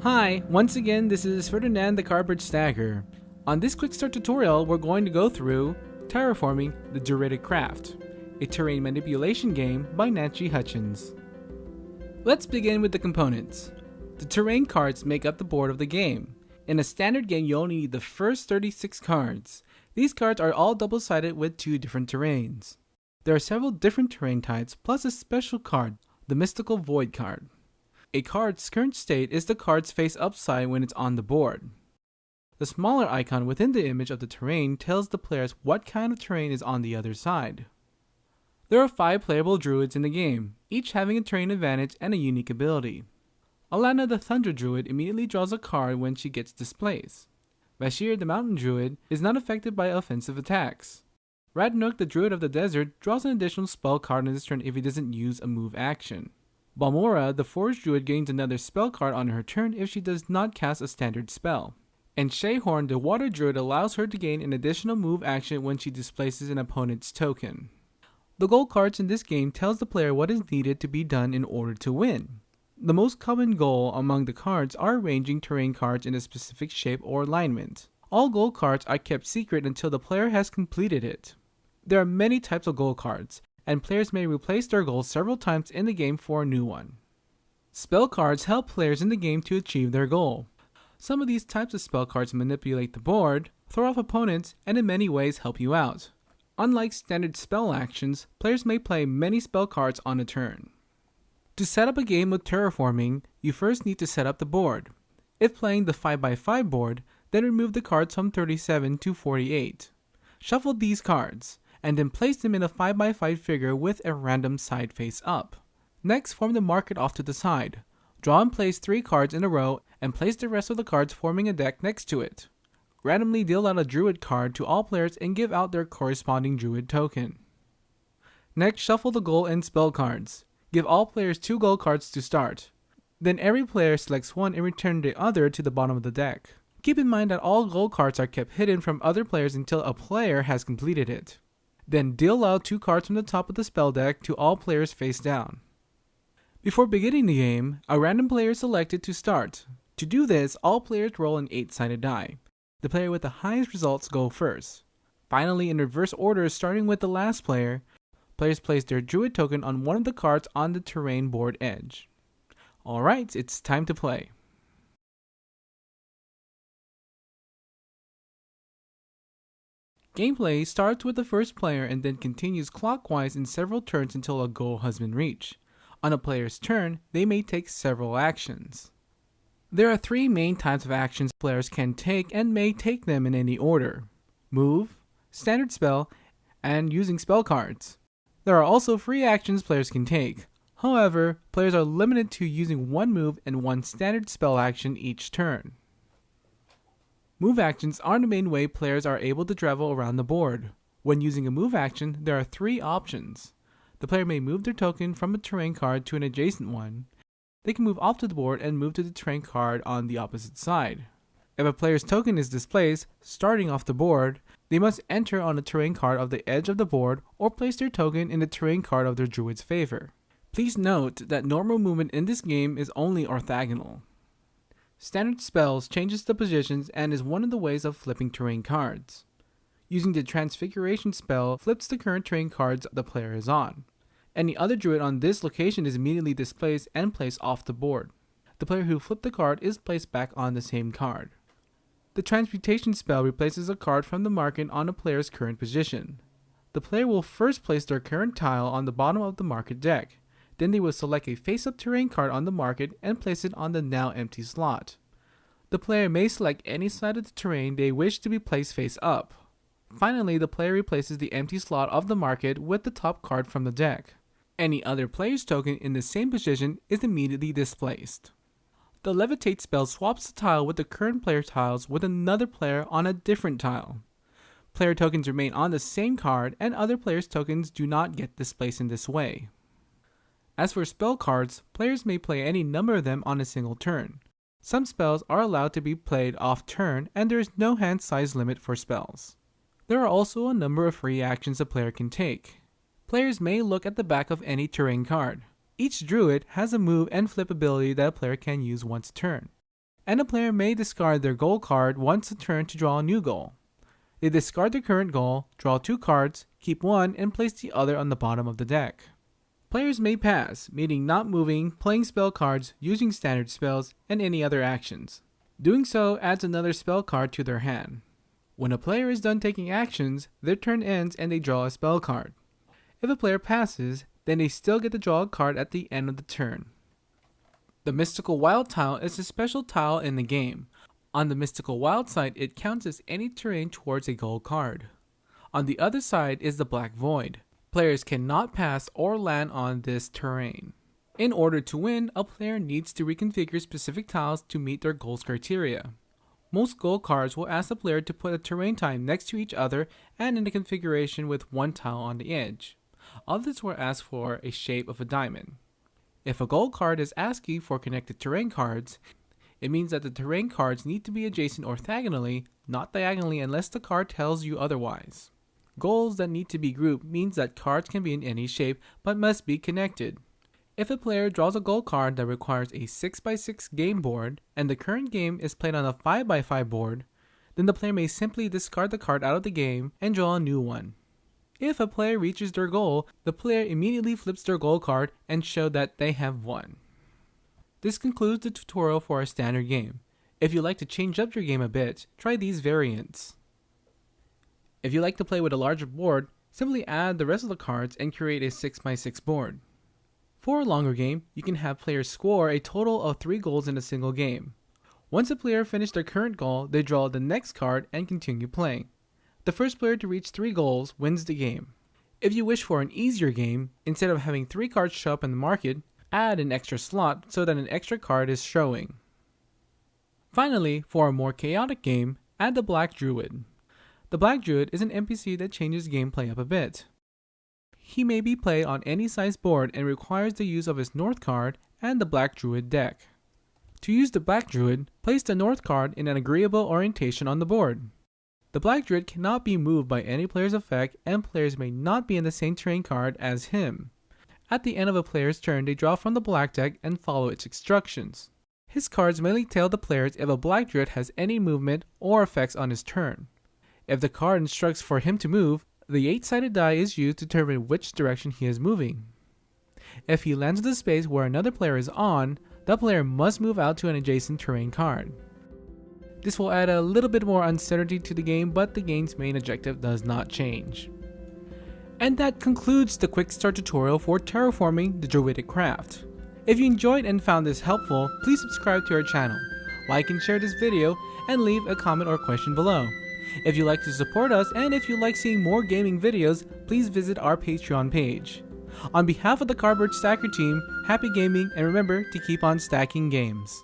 Hi, once again this is Ferdinand the Cardboard Stacker. On this quick start tutorial we're going to go through Terraforming the Druidic Craft, a terrain manipulation game by Nancy Hutchins. Let's begin with the components. The terrain cards make up the board of the game. In a standard game you only need the first 36 cards. These cards are all double-sided with two different terrains. There are several different terrain types plus a special card, the Mystical Void card. A card's current state is the card's face upside when it's on the board. The smaller icon within the image of the terrain tells the players what kind of terrain is on the other side. There are 5 playable druids in the game, each having a terrain advantage and a unique ability. Alana the Thunder Druid immediately draws a card when she gets displaced. Bashir the Mountain Druid is not affected by offensive attacks. Radnook the Druid of the Desert draws an additional spell card on his turn if he doesn't use a move action. Balmora, the Forest Druid, gains another spell card on her turn if she does not cast a standard spell. And Shayhorn, the Water Druid, allows her to gain an additional move action when she displaces an opponent's token. The goal cards in this game tells the player what is needed to be done in order to win. The most common goal among the cards are arranging terrain cards in a specific shape or alignment. All goal cards are kept secret until the player has completed it. There are many types of goal cards, and players may replace their goals several times in the game for a new one. Spell cards help players in the game to achieve their goal. Some of these types of spell cards manipulate the board, throw off opponents, and in many ways help you out. Unlike standard spell actions, players may play many spell cards on a turn. To set up a game with terraforming, you first need to set up the board. If playing the 5x5 board, then remove the cards from 37 to 48. Shuffle these cards, and then place them in a 5x5 figure with a random side face up. Next, form the market off to the side. Draw and place 3 cards in a row and place the rest of the cards forming a deck next to it. Randomly deal out a druid card to all players and give out their corresponding druid token. Next, shuffle the goal and spell cards. Give all players 2 goal cards to start. Then every player selects one and return the other to the bottom of the deck. Keep in mind that all goal cards are kept hidden from other players until a player has completed it. Then deal out 2 cards from the top of the spell deck to all players face down. Before beginning the game, a random player is selected to start. To do this, all players roll an 8-sided die. The player with the highest results go first. Finally, in reverse order, starting with the last player, players place their druid token on one of the cards on the terrain board edge. Alright, it's time to play. Gameplay starts with the first player and then continues clockwise in several turns until a goal has been reached. On a player's turn, they may take several actions. There are 3 main types of actions players can take and may take them in any order: move, standard spell, and using spell cards. There are also free actions players can take. However, players are limited to using 1 move and 1 standard spell action each turn. Move actions are the main way players are able to travel around the board. When using a move action, there are 3 options. The player may move their token from a terrain card to an adjacent one. They can move off to the board and move to the terrain card on the opposite side. If a player's token is displaced, starting off the board, they must enter on a terrain card of the edge of the board or place their token in the terrain card of their druid's favor. Please note that normal movement in this game is only orthogonal. Standard spells changes the positions and is one of the ways of flipping terrain cards. Using the Transfiguration spell flips the current terrain cards the player is on. Any other druid on this location is immediately displaced and placed off the board. The player who flipped the card is placed back on the same card. The Transmutation spell replaces a card from the market on a player's current position. The player will first place their current tile on the bottom of the market deck. Then they will select a face-up terrain card on the market and place it on the now empty slot. The player may select any side of the terrain they wish to be placed face up. Finally, the player replaces the empty slot of the market with the top card from the deck. Any other player's token in the same position is immediately displaced. The Levitate spell swaps the tile with the current player tiles with another player on a different tile. Player tokens remain on the same card and other players' tokens do not get displaced in this way. As for spell cards, players may play any number of them on a single turn. Some spells are allowed to be played off turn and there is no hand size limit for spells. There are also a number of free actions a player can take. Players may look at the back of any terrain card. Each druid has a move and flip ability that a player can use once a turn. and a player may discard their goal card once a turn to draw a new goal. They discard their current goal, draw 2 cards, keep one, and place the other on the bottom of the deck. Players may pass, meaning not moving, playing spell cards, using standard spells, and any other actions. Doing so adds another spell card to their hand. When a player is done taking actions, their turn ends and they draw a spell card. If a player passes, then they still get to draw a card at the end of the turn. The Mystical Wild tile is a special tile in the game. On the Mystical Wild side, it counts as any terrain towards a gold card. On the other side is the Black Void. Players cannot pass or land on this terrain. In order to win, a player needs to reconfigure specific tiles to meet their goals criteria. Most gold cards will ask the player to put a terrain type next to each other and in a configuration with one tile on the edge. Others will ask for a shape of a diamond. If a gold card is asking for connected terrain cards, it means that the terrain cards need to be adjacent orthogonally, not diagonally unless the card tells you otherwise. Goals that need to be grouped means that cards can be in any shape but must be connected. If a player draws a gold card that requires a 6x6 game board and the current game is played on a 5x5 board, then the player may simply discard the card out of the game and draw a new one. If a player reaches their goal, the player immediately flips their gold card and shows that they have won. This concludes the tutorial for a standard game. If you'd like to change up your game a bit, try these variants. If you like to play with a larger board, simply add the rest of the cards and create a 6x6 board. For a longer game, you can have players score a total of 3 goals in a single game. Once a player finishes their current goal, they draw the next card and continue playing. The first player to reach 3 goals wins the game. If you wish for an easier game, instead of having 3 cards show up in the market, add an extra slot so that an extra card is showing. Finally, for a more chaotic game, add the Black Druid. The Black Druid is an NPC that changes gameplay up a bit. He may be played on any size board and requires the use of his North card and the Black Druid deck. To use the Black Druid, place the North card in an agreeable orientation on the board. The Black Druid cannot be moved by any player's effect and players may not be in the same terrain card as him. At the end of a player's turn, they draw from the black deck and follow its instructions. His cards mainly tell the players if a Black Druid has any movement or effects on his turn. If the card instructs for him to move, the 8-sided die is used to determine which direction he is moving. If he lands in the space where another player is on, the player must move out to an adjacent terrain card. This will add a little bit more uncertainty to the game, but the game's main objective does not change. And that concludes the quick start tutorial for Terraforming the Druidic Craft. If you enjoyed and found this helpful, please subscribe to our channel, like and share this video, and leave a comment or question below. If you'd like to support us and if you like seeing more gaming videos, please visit our Patreon page. On behalf of the Cardboard Stacker team, happy gaming and remember to keep on stacking games.